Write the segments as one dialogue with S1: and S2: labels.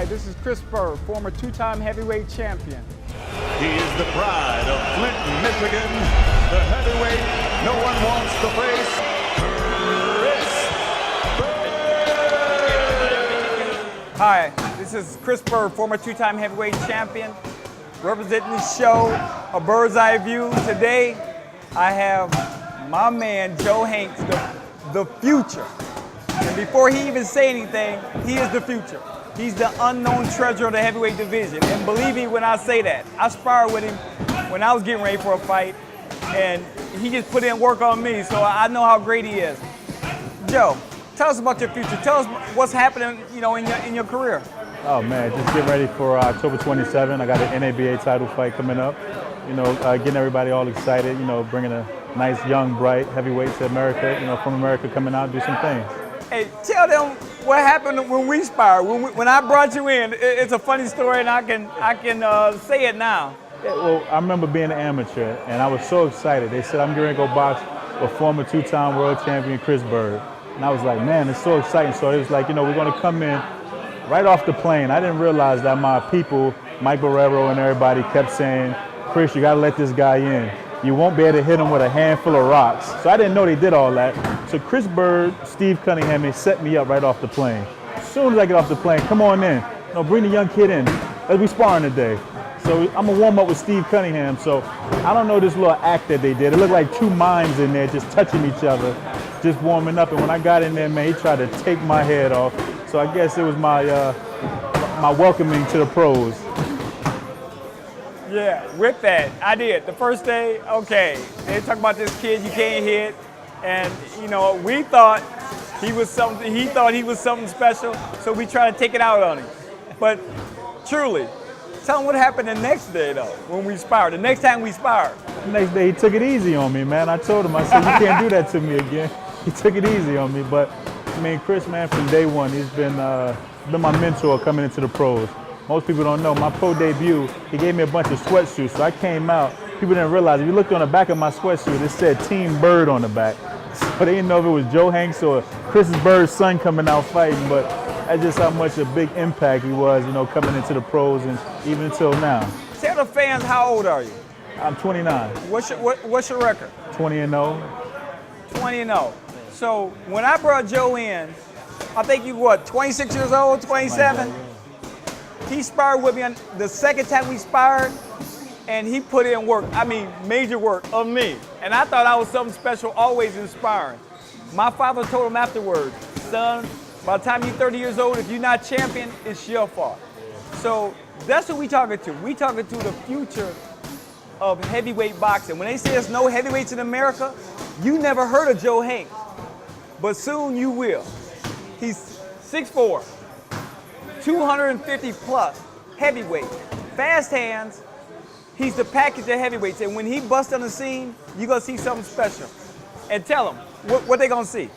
S1: this is Chris Byrd, former two-time heavyweight champion.
S2: He is the pride of Flint, Michigan, the heavyweight no one wants to face, Chris Byrd.
S1: Hi, this is Chris Byrd, former two-time heavyweight champion, representing the show, A Bird's Eye View. Today, I have my man, Joe Hanks, the future. And before he even say anything, he is the future. He's the unknown treasure of the heavyweight division. And believe me when I say that, I sparred with him when I was getting ready for a fight, and he just put in work on me, so I know how great he is. Joe, tell us about your future. Tell us what's happening, in your career.
S3: Oh man, just getting ready for October 27. I got an NABA title fight coming up. Getting everybody all excited. Bringing a nice, young, bright heavyweight to America. From America, coming out, do some things.
S1: Hey, tell them what happened when we sparred. When I brought you in, it's a funny story, and I can say it now.
S3: Yeah, well, I remember being an amateur, and I was so excited. They said I'm going to go box with former two-time world champion Chris Byrd, and I was like, man, it's so exciting. So it was like, we're going to come in right off the plane. I didn't realize that my people, Mike Barrero and everybody, kept saying, Chris, you got to let this guy in. You won't be able to hit him with a handful of rocks. So I didn't know they did all that. So Chris Byrd, Steve Cunningham, they set me up right off the plane. As soon as I get off the plane, come on in. Bring the young kid in. Let's be sparring today. So I'm gonna warm up with Steve Cunningham. So I don't know this little act that they did. It looked like two minds in there just touching each other, just warming up. And when I got in there, man, he tried to take my head off. So I guess it was my welcoming to the pros.
S1: Yeah, with that, I did. The first day, okay, they talk about this kid you can't hit, and we thought he was something. He thought he was something special, so we tried to take it out on him. But truly, tell him what happened the next day though, when we sparred. The next time we sparred.
S3: The next day he took it easy on me, man. I told him, I said, you can't do that to me again. He took it easy on me, but I mean, Chris, man, from day one, he's been my mentor coming into the pros. Most people don't know, my pro debut, he gave me a bunch of sweatsuits. So I came out, people didn't realize, if you looked on the back of my sweatsuit, it said Team Byrd on the back. So they didn't know if it was Joe Hanks or Chris Bird's son coming out fighting, but that's just how much a big impact he was, coming into the pros and even until now.
S1: Tell the fans, how old are you?
S3: I'm 29.
S1: What's your record?
S3: 20-0.
S1: 20-0. So when I brought Joe in, I think you 26 years old, 27? He sparred with me on the second time we sparred, and he put in work, major work on me. And I thought I was something special always in sparring. My father told him afterwards, son, by the time you're 30 years old, if you're not champion, it's your fault. So that's who we talking to. We talking to the future of heavyweight boxing. When they say there's no heavyweights in America, you never heard of Joe Hanks, but soon you will. He's 6'4". 250 plus, heavyweight, fast hands. He's the package of heavyweights, and when he busts on the scene, you're gonna see something special. And tell them, what they gonna see?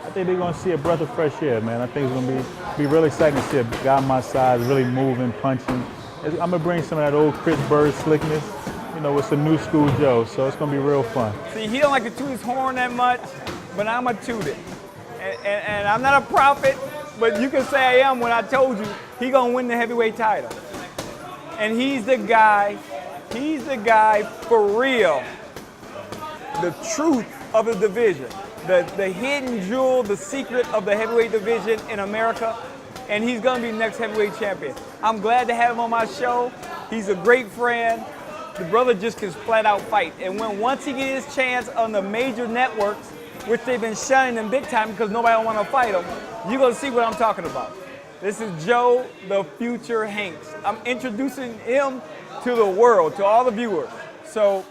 S3: I think they're gonna see a breath of fresh air, man. I think it's gonna be really exciting to see a guy my size really moving, punching. I'm gonna bring some of that old Chris Byrd slickness, with some new school Joe, so it's gonna be real fun.
S1: See, he don't like to toot his horn that much, but I'm gonna toot it. And I'm not a prophet, but you can say I am when I told you he gonna win the heavyweight title. And he's the guy for real, the truth of the division, the hidden jewel, the secret of the heavyweight division in America, and he's gonna be the next heavyweight champion. I'm glad to have him on my show. He's a great friend. The brother just can flat out fight. And once he gets his chance on the major networks, which they've been shunning him big time because nobody want to fight him, you're going to see what I'm talking about. This is Joe, the future Hanks. I'm introducing him to the world, to all the viewers. So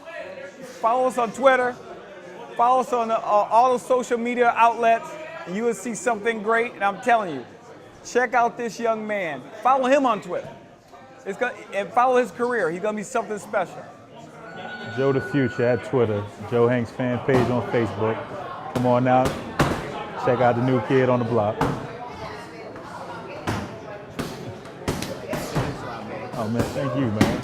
S1: follow us on Twitter, follow us on all the social media outlets, and you will see something great. And I'm telling you, check out this young man. Follow him on Twitter. And follow his career. He's going to be something special.
S3: Joe the Future at Twitter, Joe Hanks fan page on Facebook. Come on now, check out the new kid on the block. Oh man, thank you, man.